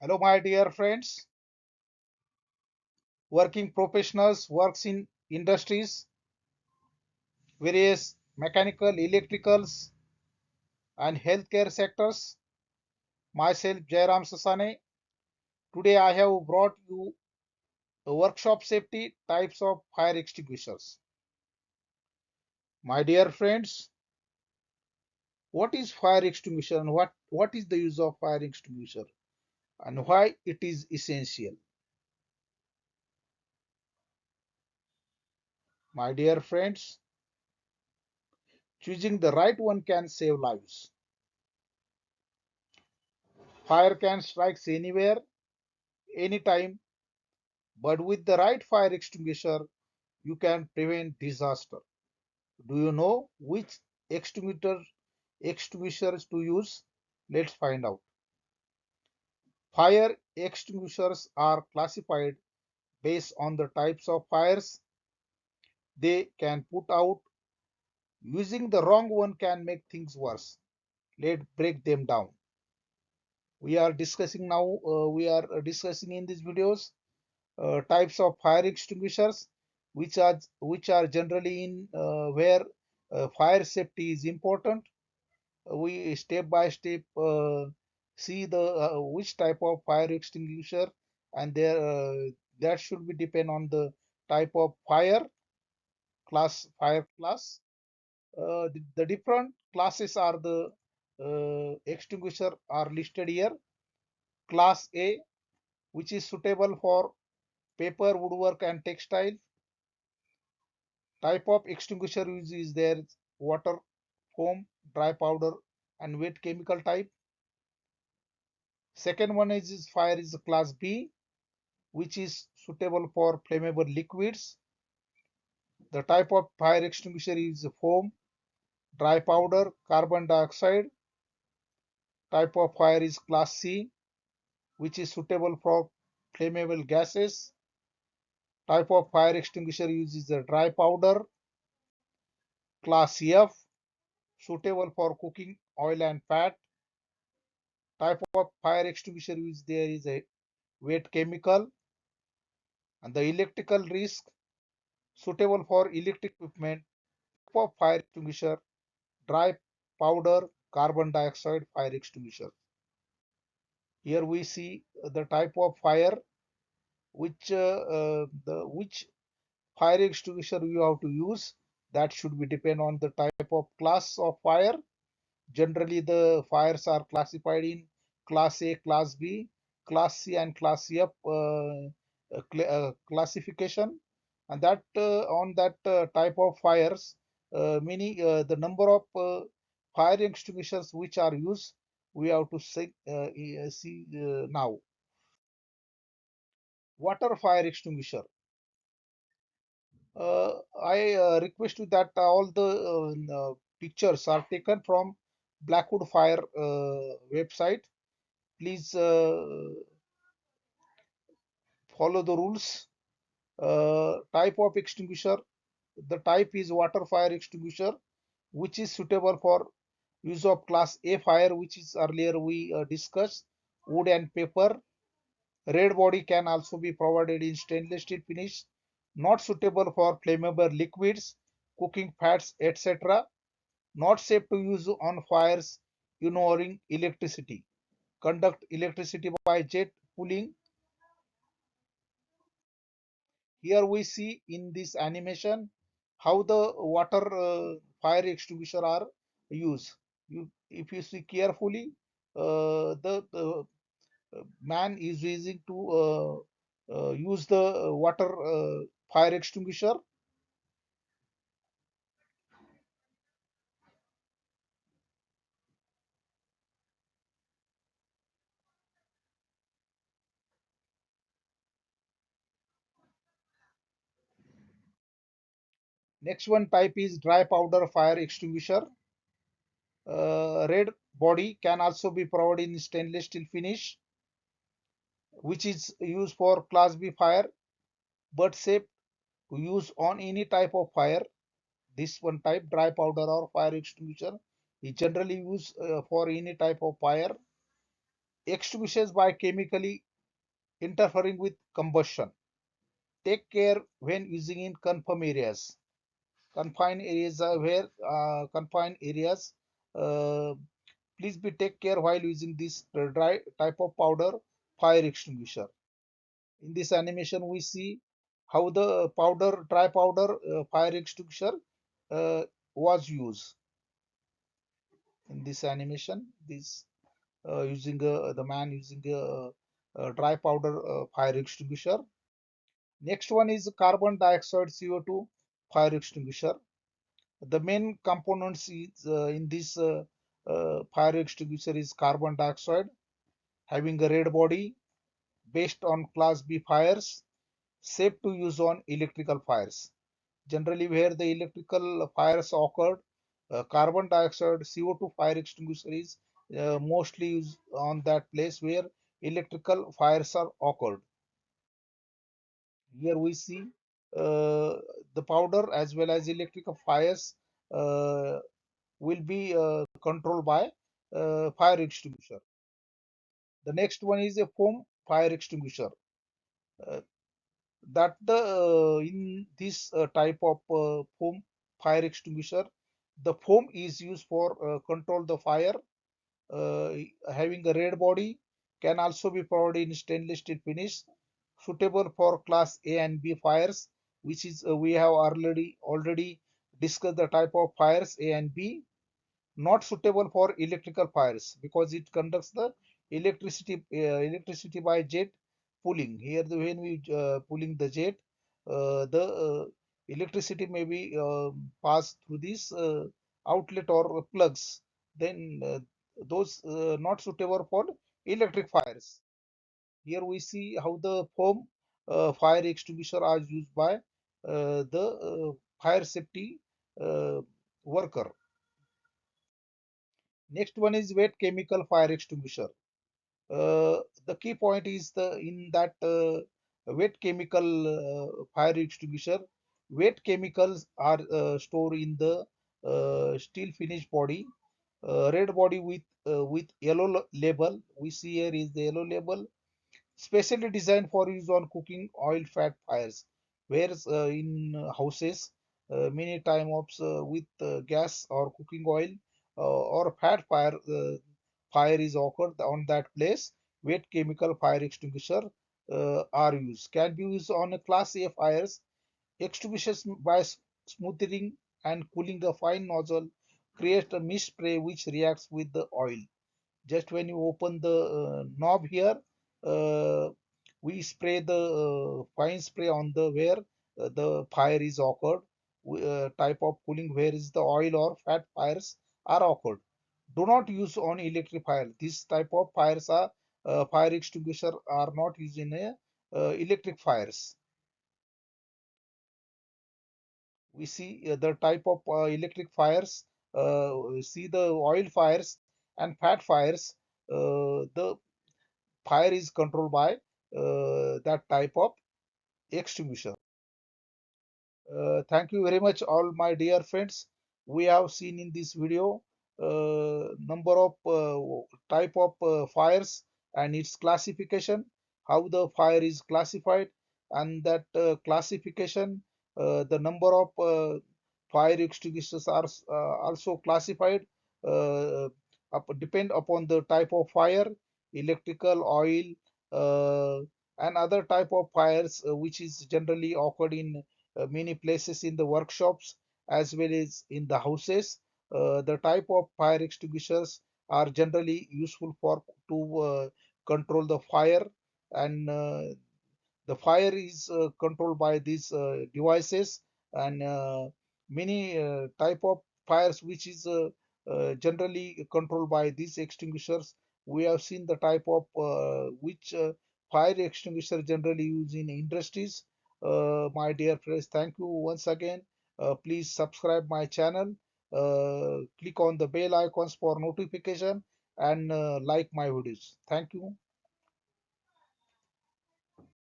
Hello, my dear friends. Working professionals works in industries, various mechanical, electricals, and healthcare sectors. Myself, Jairam Sasane. Today, I have brought you a workshop safety types of fire extinguishers. My dear friends, what is fire extinguisher and what is the use of fire extinguisher and why it is essential? My dear friends, choosing the right one can save lives. Fire can strike anywhere, anytime, but with the right fire extinguisher, you can prevent disaster. Do you know which extinguishers to use? Let's find out. Fire extinguishers are classified based on the types of fires they can put out. Using the wrong one can make things worse. Let's break them down. We are discussing in these videos types of fire extinguishers which are generally in where fire safety is important. We step by step see the which type of fire extinguisher, and there that should be depend on the type of fire class. The different classes are the extinguisher are listed here. Class A, which is suitable for paper, woodwork, and textile. Type of extinguisher used is there: water, foam, dry powder, and wet chemical type. Second one is fire is class B, which is suitable for flammable liquids. The type of fire extinguisher is foam, dry powder, carbon dioxide. Type of fire is class C, which is suitable for flammable gases. Type of fire extinguisher uses a dry powder. Class F, suitable for cooking oil and fat. Type of fire extinguisher used there is a wet chemical. And the electrical risk, suitable for electric equipment. Type of fire extinguisher: dry powder, carbon dioxide fire extinguisher. Here we see the type of fire which fire extinguisher you have to use. That should be depend on the type of class of fire. Generally, the fires are classified in Class A, Class B, Class C, and Class F classification. And that on that type of fires, many the number of fire extinguishers which are used, we have to see now. Water fire extinguisher. I request you that all the pictures are taken from Blackwood Fire website. Please follow the rules. Type of extinguisher. The type is water fire extinguisher, which is suitable for use of class A fire, which is earlier we discussed, wood and paper. Red body can also be provided in stainless steel finish, not suitable for flammable liquids, cooking fats, etc. Not safe to use on fires involving electricity. Conduct electricity by jet cooling. Here we see in this animation how the water fire extinguisher are used. If you see carefully, the man is using to use the water fire extinguisher. Next one type is dry powder fire extinguisher. Red body can also be provided in stainless steel finish, which is used for class B fire, but safe to use on any type of fire. This one type, dry powder or fire extinguisher, is generally used for any type of fire. Extinguishes by chemically interfering with combustion. Take care when using in confined areas. Confined areas are where confined areas. Uh, Please be take care while using this dry type of powder fire extinguisher. In this animation, we see how the dry powder fire extinguisher uh, was used. In this animation, this using the man using a dry powder fire extinguisher. Next one is carbon dioxide CO2 fire extinguisher. The main components is, in this fire extinguisher is carbon dioxide having a red body based on class B fires, safe to use on electrical fires. Generally, where the electrical fires occurred, carbon dioxide CO2 fire extinguisher is mostly used on that place where electrical fires are occurred. Here we see the powder as well as electrical fires uh, will be controlled by fire extinguisher. The next one is a foam fire extinguisher. Uh, that the in this type of foam fire extinguisher, the foam is used for control the fire. Uh, Having a red body, can also be provided in stainless steel finish, suitable for class A and B fires, which is we have already discussed the type of fires A and B. Not suitable for electrical fires because it conducts the electricity by jet pulling. Here, when we pulling the jet, the electricity may be passed through these outlet or plugs. Then those not suitable for electric fires. Here we see how the foam fire extinguisher are used by the fire safety uh, worker. Next one is wet chemical fire extinguisher. The key point is the in that wet chemical fire extinguisher. Wet chemicals are stored in the steel finish body, red body with yellow label. We see here is the yellow label, specially designed for use on cooking oil fat fires, whereas in houses many times with gas or cooking oil or fat fire is occurred on that place, wet chemical fire extinguisher are used. Can be used on a class A fires. Extinguishers by smoothing and cooling a fine nozzle create a mist spray which reacts with the oil. Just when you open the knob here, uh, we spray the fine spray on the where the fire is occurred. Type of cooling where is the oil or fat fires are occurred. Do not use on electric fire. This type of fires are fire extinguisher are not used in a electric fires. We see the type of electric fires. We see the oil fires and fat fires. The fire is controlled by that type of extinguisher. Thank you very much, all my dear friends. We have seen in this video number of type of fires and its classification, how the fire is classified, and that classification, the number of fire extinguishers are also classified, depend upon the type of fire, electrical, oil, uh, and other type of fires which is generally occurred in many places in the workshops as well as in the houses. The type of fire extinguishers are generally useful for to control the fire, and the fire is controlled by these devices, and many type of fires which is generally controlled by these extinguishers. We have seen the type of which fire extinguisher generally used in industries. My dear friends, thank you once again. Please subscribe my channel, click on the bell icons for notification, and like my videos. Thank you.